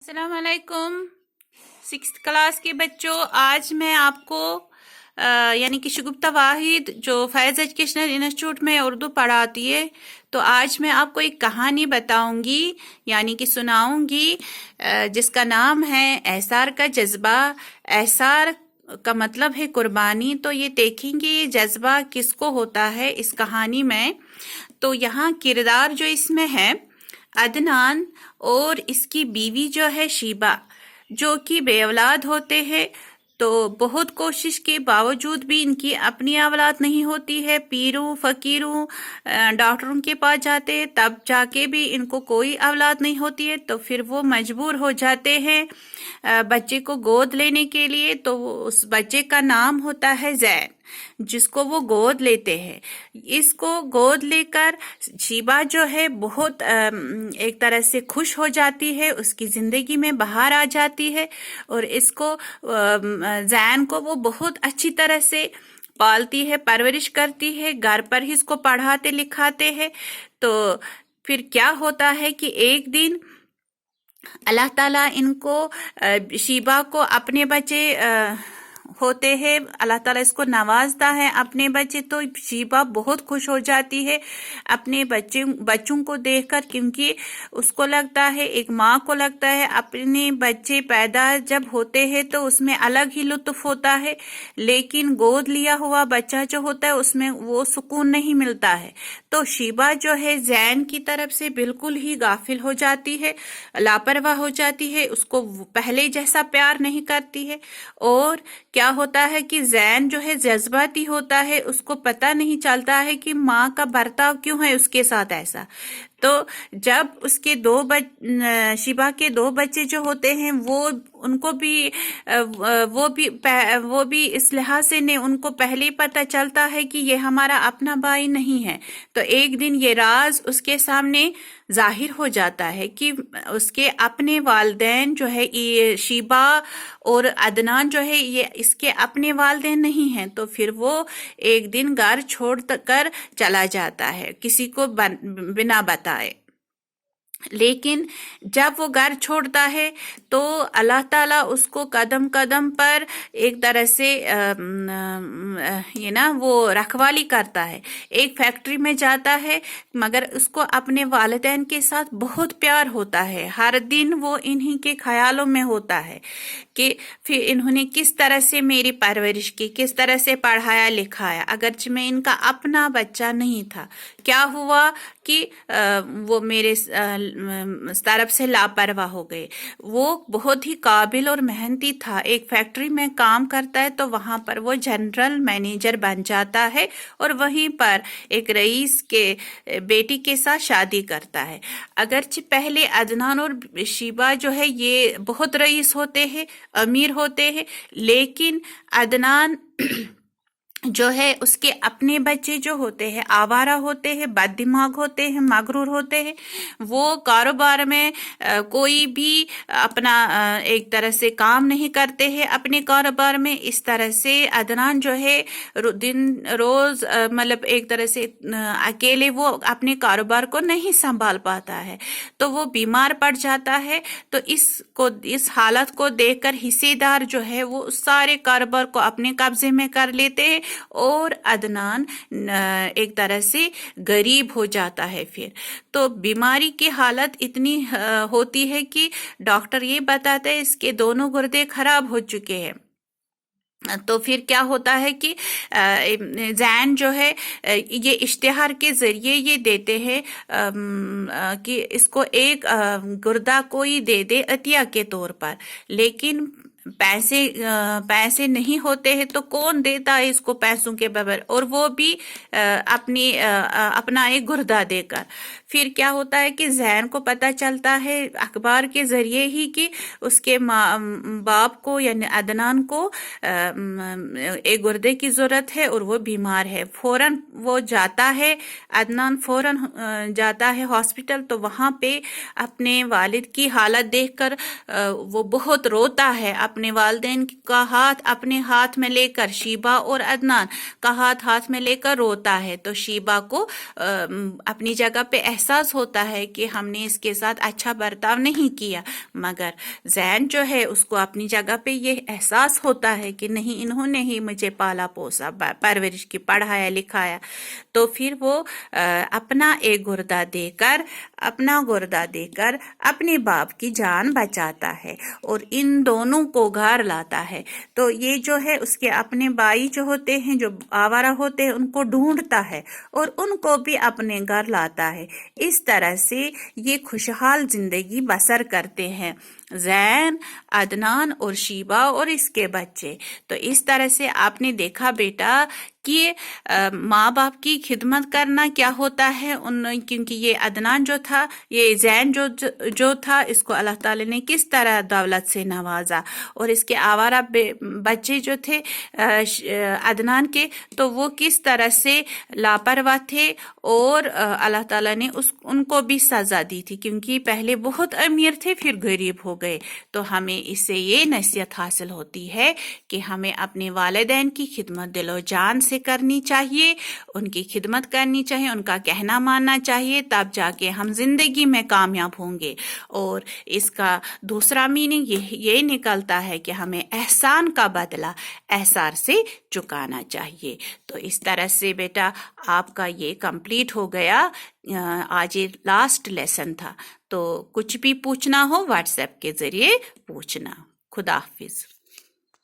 अस्सलाम वालेकुम। 6th class के बच्चों, आज मैं आपको यानी कि शगुफ्ता वाहिद जो फैज़ एजुकेशनल इंस्टीट्यूट में उर्दू पढ़ाती है, तो आज मैं आपको एक कहानी बताऊंगी यानी कि सुनाऊंगी जिसका नाम है एसार का जज्बा। एसार का मतलब है कुर्बानी। तो ये देखेंगे ये जज्बा किसको होता है इस कहानी में। तो यहाँ किरदार जो इसमें है अदनान और इसकी बीवी जो है शीबा, जो कि बे औलाद होते हैं। तो बहुत कोशिश के बावजूद भी इनकी अपनी औलाद नहीं होती है। पीरों फकीरों डॉक्टरों के पास जाते हैं, तब जाके भी इनको कोई औलाद नहीं होती है। तो फिर वो मजबूर हो जाते हैं बच्चे को गोद लेने के लिए। तो उस बच्चे का नाम होता है जैन, जिसको वो गोद लेते हैं। इसको गोद लेकर शीबा जो है बहुत एक तरह से खुश हो जाती है, उसकी जिंदगी में बाहर आ जाती है। और इसको जैन को वो बहुत अच्छी तरह से पालती है, परवरिश करती है, घर पर ही इसको पढ़ाते लिखाते हैं। तो फिर क्या होता है कि एक दिन अल्लाह ताला इनको शीबा को अपने बच्चे होते हैं, अल्लाह ताला इसको नवाजता है अपने बच्चे। तो शीबा बहुत खुश हो जाती है अपने बच्चों को देखकर, क्योंकि उसको लगता है, एक माँ को लगता है अपने बच्चे पैदा जब होते हैं तो उसमें अलग ही लुत्फ होता है, लेकिन गोद लिया हुआ बच्चा जो होता है उसमें वो सुकून नहीं मिलता है। तो शीबा जो है जैन की तरफ से बिल्कुल ही गाफिल हो जाती है, लापरवाह हो जाती है, उसको पहले जैसा प्यार नहीं करती है। और क्या होता है कि जैन जो है जज्बाती होता है, उसको पता नहीं चलता है कि माँ का बर्ताव क्यों है उसके साथ ऐसा। तो जब उसके शीबा के 2 बच्चे जो होते हैं उनको भी वो भी इस लिहाज से ने उनको पहले ही पता चलता है कि ये हमारा अपना भाई नहीं है। तो एक दिन ये राज उसके सामने जाहिर हो जाता है कि उसके अपने वालिदैन जो है ये शीबा और अदनान जो है ये इसके अपने वालिदैन नहीं हैं। तो फिर वो एक दिन घर छोड़ कर चला जाता है किसी को बिना बताए। लेकिन जब वो घर छोड़ता है तो अल्लाह ताला उसको कदम कदम पर एक तरह से वो रखवाली करता है। एक फैक्ट्री में जाता है, मगर उसको अपने वालिदैन के साथ बहुत प्यार होता है। हर दिन वो इन्हीं के ख्यालों में होता है कि फिर इन्होंने किस तरह से मेरी परवरिश की, किस तरह से पढ़ाया लिखाया, अगरचे मैं इनका अपना बच्चा नहीं था। क्या हुआ कि वो मेरे तरफ से लापरवाह हो गए। वो बहुत ही काबिल और मेहनती था, एक फैक्ट्री में काम करता है, तो वहां पर वो जनरल मैनेजर बन जाता है और वहीं पर एक रईस के बेटी के साथ शादी करता है। अगरचे पहले अदनान और शीबा जो है ये बहुत रईस होते हैं, अमीर होते हैं, लेकिन अदनान जो है उसके अपने बच्चे जो होते हैं आवारा होते हैं, बददिमाग होते हैं, मगरूर होते हैं। वो कारोबार में कोई भी अपना एक तरह से काम नहीं करते हैं अपने कारोबार में। इस तरह से अदनान जो है दिन रोज मतलब एक तरह से अकेले वो अपने कारोबार को नहीं संभाल पाता है, तो वो बीमार पड़ जाता है। तो इस हालत को देखकर हिस्सेदार जो है वो सारे कारोबार को अपने कब्जे में कर लेते हैं और अदनान एक तरह से गरीब हो जाता है। फिर तो बीमारी की हालत इतनी होती है कि डॉक्टर ये बताते हैं इसके दोनों गुर्दे खराब हो चुके हैं। तो फिर क्या होता है कि जैन जो है ये इश्तिहार के जरिए ये देते हैं कि इसको एक गुर्दा कोई दे दे अतिया के तौर पर। लेकिन पैसे नहीं होते हैं तो कौन देता है इसको पैसों के बगैर, और वो भी अपना एक गुर्दा देकर। फिर क्या होता है कि जैन को पता चलता है अखबार के जरिए ही कि उसके बाप को यानी अदनान को एक गुर्दे की जरूरत है और वो बीमार है। फौरन वो जाता है, अदनान फौरन जाता है हॉस्पिटल। तो वहां पे अपने वालिद की हालत देखकर वो बहुत रोता है, अपने वालिदैन का हाथ अपने हाथ में लेकर शीबा और अदनान का हाथ में लेकर रोता है। तो शीबा को अपनी जगह पे एहसास होता है कि हमने इसके साथ अच्छा बर्ताव नहीं किया, मगर जैन जो है उसको अपनी जगह पे ये एहसास होता है कि नहीं, इन्होंने ही मुझे पाला पोसा, परवरिश की, पढ़ाया लिखाया। तो फिर वो अपना गुर्दा देकर अपने बाप की जान बचाता है और इन दोनों को घर लाता है। तो ये जो है उसके अपने भाई जो होते हैं, जो आवारा होते हैं, उनको ढूंढता है और उनको भी अपने घर लाता है। इस तरह से ये खुशहाल जिंदगी बसर करते हैं जैन, अदनान और शीबा और इसके बच्चे। तो इस तरह से आपने देखा बेटा कि माँ बाप की खिदमत करना क्या होता है। क्योंकि ये अदनान जो था, ये जैन जो था, इसको अल्लाह ताला ने किस तरह दौलत से नवाजा, और इसके आवारा बच्चे जो थे अदनान के, तो वो किस तरह से लापरवाह थे और अल्लाह ताला ने उनको भी सजा दी थी, क्योंकि पहले बहुत अमीर थे फिर गरीब हो गए। तो हमें इससे ये नसीहत हासिल होती है कि हमें अपने वालिदैन की खिदमत दिलो जान से करनी चाहिए, उनकी खिदमत करनी चाहिए, उनका कहना मानना चाहिए, तब जाके हम जिंदगी में कामयाब होंगे। और इसका दूसरा मीनिंग ये निकलता है कि हमें एहसान का बदला एहसार से चुकाना चाहिए। तो इस तरह से बेटा आपका ये कंप्लीट हो गया। आज ये लास्ट लेसन था। तो कुछ भी पूछना हो व्हाट्सएप के जरिए पूछना। खुदा हाफिज।